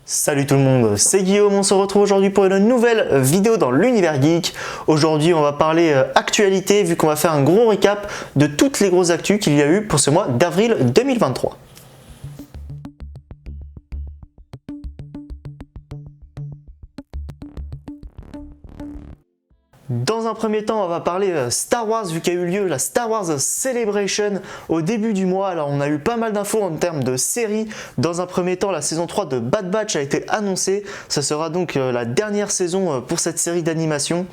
Salut tout le monde, c'est Guillaume, on se retrouve aujourd'hui pour une nouvelle vidéo dans l'univers geek. Aujourd'hui on va parler actualité vu qu'on va faire un gros récap de toutes les grosses actus qu'il y a eu pour ce mois d'avril 2023. Dans un premier temps, on va parler Star Wars vu qu'il y a eu lieu la Star Wars Celebration au début du mois. Alors on a eu pas mal d'infos en termes de séries. Dans un premier temps, la saison 3 de Bad Batch a été annoncée. Ça sera donc la dernière saison pour cette série d'animation.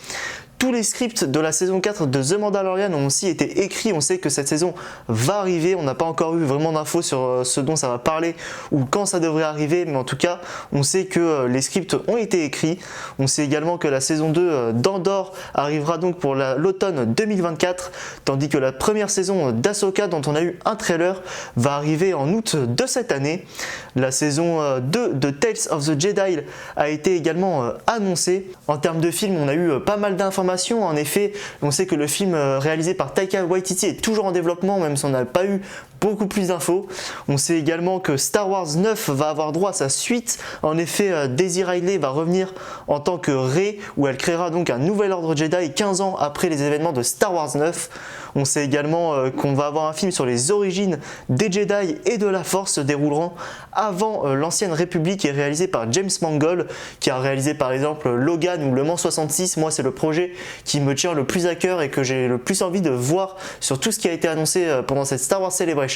Tous les scripts de la saison 4 de The Mandalorian ont aussi été écrits. On sait que cette saison va arriver. On n'a pas encore eu vraiment d'infos sur ce dont ça va parler ou quand ça devrait arriver. Mais en tout cas, on sait que les scripts ont été écrits. On sait également que la saison 2 d'Andor arrivera donc pour l'automne 2024. Tandis que la première saison d'Ahsoka, dont on a eu un trailer, va arriver en août de cette année. La saison 2 de Tales of the Jedi a été également annoncée. En termes de film, on a eu pas mal d'informations. En effet, on sait que le film réalisé par Taika Waititi est toujours en développement, même si on n'a pas eu beaucoup plus d'infos. On sait également que Star Wars 9 va avoir droit à sa suite. En effet, Daisy Ridley va revenir en tant que Rey, où elle créera donc un nouvel ordre Jedi 15 ans après les événements de Star Wars 9. On sait également qu'on va avoir un film sur les origines des Jedi et de la Force se dérouleront avant l'ancienne République et réalisé par James Mangold, qui a réalisé par exemple Logan ou Le Mans 66. Moi, c'est le projet qui me tient le plus à cœur et que j'ai le plus envie de voir sur tout ce qui a été annoncé pendant cette Star Wars Celebration.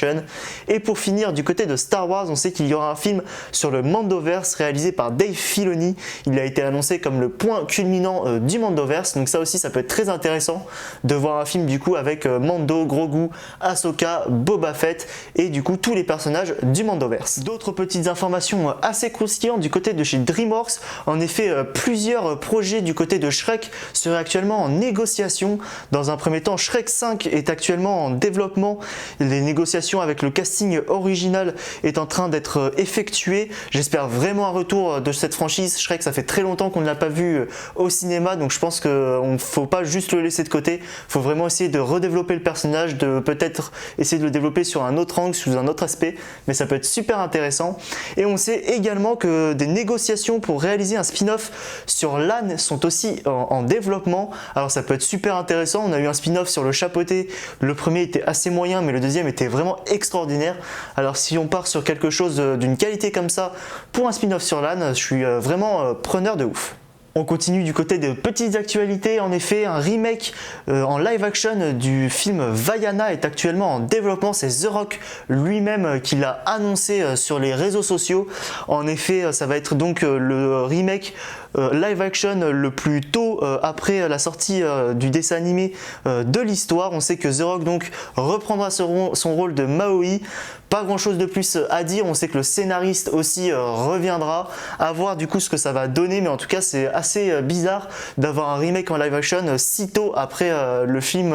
Et pour finir, du côté de Star Wars, on sait qu'il y aura un film sur le Mandoverse réalisé par Dave Filoni. Il a été annoncé comme le point culminant du Mandoverse, donc ça aussi ça peut être très intéressant de voir un film du coup avec Mando, Grogu, Ahsoka, Boba Fett et du coup tous les personnages du Mandoverse. D'autres petites informations assez croustillantes du côté de chez DreamWorks. En effet, plusieurs projets du côté de Shrek seraient actuellement en négociation. Dans un premier temps, Shrek 5 est actuellement en développement. Les négociations avec le casting original est en train d'être effectuées. J'espère vraiment un retour de cette franchise. Shrek, ça fait très longtemps qu'on ne l'a pas vu au cinéma, donc je pense qu'il ne faut pas juste le laisser de côté. Il faut vraiment essayer de redévelopper le personnage, de peut-être essayer de le développer sur un autre angle, sous un autre aspect, mais ça peut être super intéressant. Et on sait également que des négociations pour réaliser un spin-off sur l'âne sont aussi en développement. Alors ça peut être super intéressant. On a eu un spin-off sur le chapeauté. Le premier était assez moyen, mais le deuxième était vraiment extraordinaire. Alors si on part sur quelque chose d'une qualité comme ça pour un spin-off sur l'âne, je suis vraiment preneur de ouf. On continue du côté des petites actualités. En effet, un remake en live action du film Vaiana est actuellement en développement. C'est The Rock lui-même qui l'a annoncé sur les réseaux sociaux. En effet, ça va être donc le remake live action le plus tôt après la sortie du dessin animé de l'histoire. On sait que The Rock donc reprendra son rôle de Maui. Pas grand chose de plus à dire. On sait que le scénariste aussi reviendra. À voir du coup ce que ça va donner, mais en tout cas c'est assez bizarre d'avoir un remake en live action si tôt après le film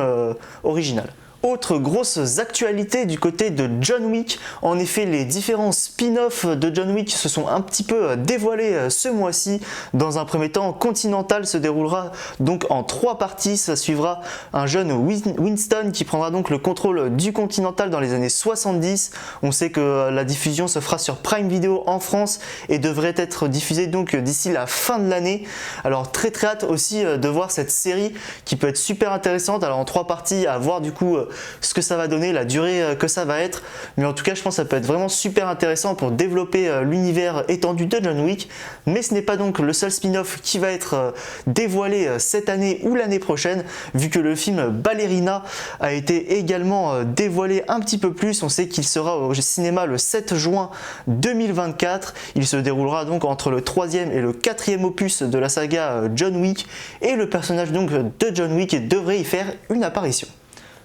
original. Autre grosse actualité du côté de John Wick. En effet, les différents spin-offs de John Wick se sont un petit peu dévoilés ce mois-ci. Dans un premier temps, Continental se déroulera donc en 3 parties. Ça suivra un jeune Winston qui prendra donc le contrôle du Continental dans les années 70. On sait que la diffusion se fera sur Prime Video en France et devrait être diffusée donc d'ici la fin de l'année. Alors très hâte aussi de voir cette série qui peut être super intéressante. Alors en 3 parties, à voir du coup ce que ça va donner, la durée que ça va être, mais en tout cas je pense que ça peut être vraiment super intéressant pour développer l'univers étendu de John Wick. Mais ce n'est pas donc le seul spin-off qui va être dévoilé cette année ou l'année prochaine, vu que le film Ballerina a été également dévoilé un petit peu plus. On sait qu'il sera au cinéma le 7 juin 2024. Il se déroulera donc entre le 3e et le 4e opus de la saga John Wick, et le personnage donc de John Wick devrait y faire une apparition.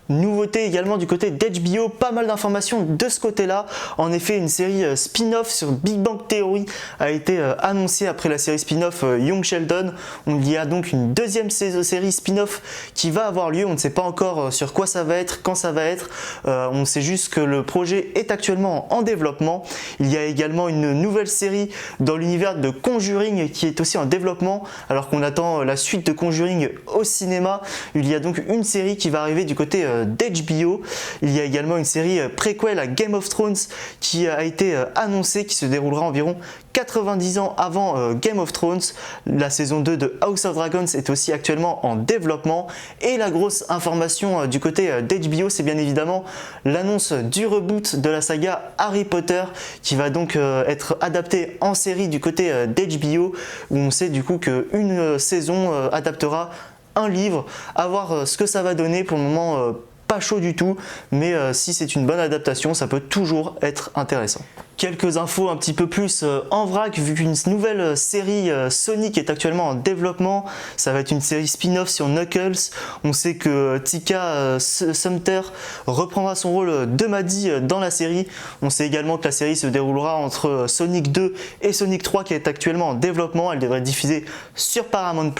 Nouveauté également du côté d'HBO, pas mal d'informations de ce côté-là. En effet, une série spin-off sur Big Bang Theory a été annoncée après la série spin-off Young Sheldon. Il y a donc une deuxième série spin-off qui va avoir lieu. On ne sait pas encore sur quoi ça va être, quand ça va être. On sait juste que le projet est actuellement en développement. Il y a également une nouvelle série dans l'univers de Conjuring qui est aussi en développement, alors qu'on attend la suite de Conjuring au cinéma. Il y a donc une série qui va arriver du côté d'HBO. Il y a également une série préquelle à Game of Thrones qui a été annoncée, qui se déroulera environ 90 ans avant Game of Thrones. La saison 2 de House of Dragons est aussi actuellement en développement. Et la grosse information du côté d'HBO, c'est bien évidemment l'annonce du reboot de la saga Harry Potter qui va donc être adaptée en série du côté d'HBO, où on sait du coup qu'une saison adaptera un livre. À voir ce que ça va donner. Pour le moment, pas chaud du tout, mais si c'est une bonne adaptation, ça peut toujours être intéressant. Quelques infos un petit peu plus en vrac, vu qu'une nouvelle série Sonic est actuellement en développement. Ça va être une série spin-off sur Knuckles. On sait que Tika Sumpter reprendra son rôle de Maddie dans la série. On sait également que la série se déroulera entre Sonic 2 et Sonic 3 qui est actuellement en développement. Elle devrait être diffusée sur Paramount+,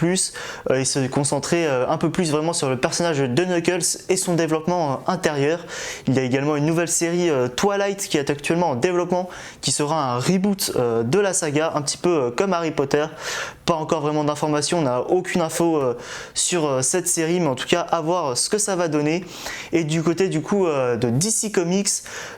et se concentrer un peu plus vraiment sur le personnage de Knuckles et son développement intérieur. Il y a également une nouvelle série Twilight qui est actuellement en développement, qui sera un reboot de la saga, un petit peu comme Harry Potter. Pas encore vraiment d'informations, on n'a aucune info sur cette série, mais en tout cas à voir ce que ça va donner. Et du côté du coup de DC Comics,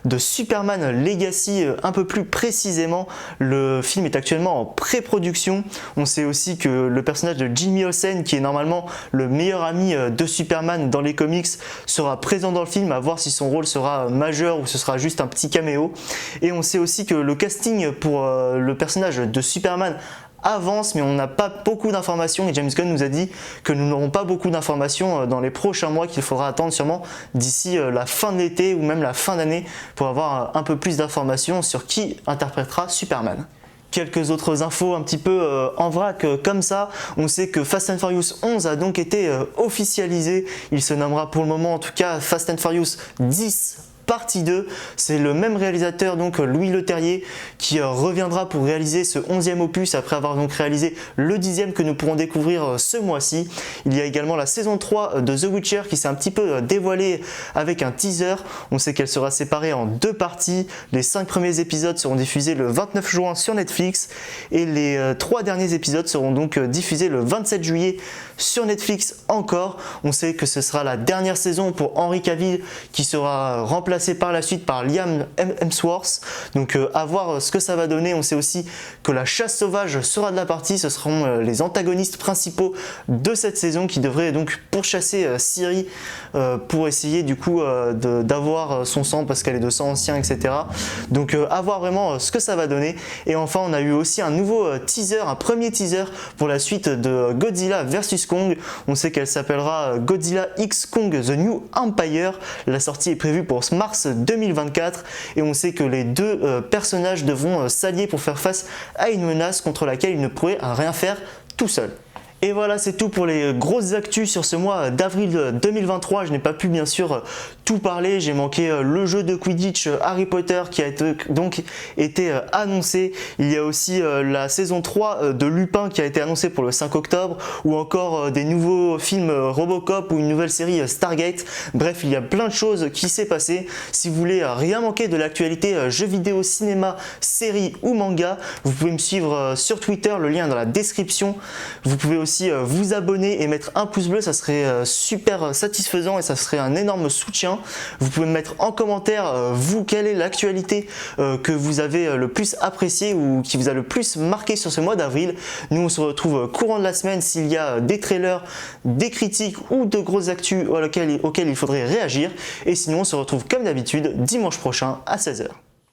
de Superman Legacy un peu plus précisément, le film est actuellement en pré-production. On sait aussi que le personnage de Jimmy Olsen, qui est normalement le meilleur ami de Superman dans les comics, sera présent dans le film, à voir si son rôle sera majeur ou ce sera juste un petit caméo. Et on sait aussi que le casting pour le personnage de Superman avance, mais on n'a pas beaucoup d'informations, et James Gunn nous a dit que nous n'aurons pas beaucoup d'informations dans les prochains mois, qu'il faudra attendre sûrement d'ici la fin de l'été ou même la fin d'année pour avoir un peu plus d'informations sur qui interprétera Superman. Quelques autres infos un petit peu en vrac comme ça. On sait que Fast and Furious 11 a donc été officialisé. Il se nommera pour le moment en tout cas Fast and Furious 10 partie 2, c'est le même réalisateur, donc Louis Leterrier, qui reviendra pour réaliser ce 11e opus après avoir donc réalisé le 10e que nous pourrons découvrir ce mois-ci. Il y a également la saison 3 de The Witcher qui s'est un petit peu dévoilée avec un teaser. On sait qu'elle sera séparée en 2 parties. Les 5 premiers épisodes seront diffusés le 29 juin sur Netflix et les 3 derniers épisodes seront donc diffusés le 27 juillet sur Netflix encore. On sait que ce sera la dernière saison pour Henry Cavill qui sera remplacé par la suite par Liam Hemsworth. Donc à voir ce que ça va donner. On sait aussi que la chasse sauvage sera de la partie. Ce seront les antagonistes principaux de cette saison qui devraient donc pourchasser Siri pour essayer du coup d'avoir son sang parce qu'elle est de sang ancien, etc. Donc à voir vraiment ce que ça va donner. Et enfin on a eu aussi un nouveau teaser, un premier teaser pour la suite de Godzilla vs Kong. On sait qu'elle s'appellera Godzilla X Kong The New Empire. La sortie est prévue pour mars 2024 et on sait que les deux personnages devront s'allier pour faire face à une menace contre laquelle ils ne pourraient rien faire tout seuls. Et voilà, c'est tout pour les grosses actus sur ce mois d'avril 2023. Je n'ai pas pu bien sûr tout parler. J'ai manqué le jeu de Quidditch Harry Potter qui a donc été annoncé. Il y a aussi la saison 3 de Lupin qui a été annoncée pour le 5 octobre ou encore des nouveaux films Robocop ou une nouvelle série Stargate. Bref, il y a plein de choses qui s'est passé. Si vous voulez rien manquer de l'actualité jeux vidéo, cinéma, séries ou manga, vous pouvez me suivre sur Twitter, le lien est dans la description. Vous pouvez aussi vous abonner et mettre un pouce bleu, ça serait super satisfaisant et ça serait un énorme soutien. Vous pouvez me mettre en commentaire vous quelle est l'actualité que vous avez le plus apprécié ou qui vous a le plus marqué sur ce mois d'avril. Nous on se retrouve courant de la semaine s'il y a des trailers, des critiques ou de grosses actus auxquelles il faudrait réagir. Et sinon on se retrouve comme d'habitude dimanche prochain à 16 h.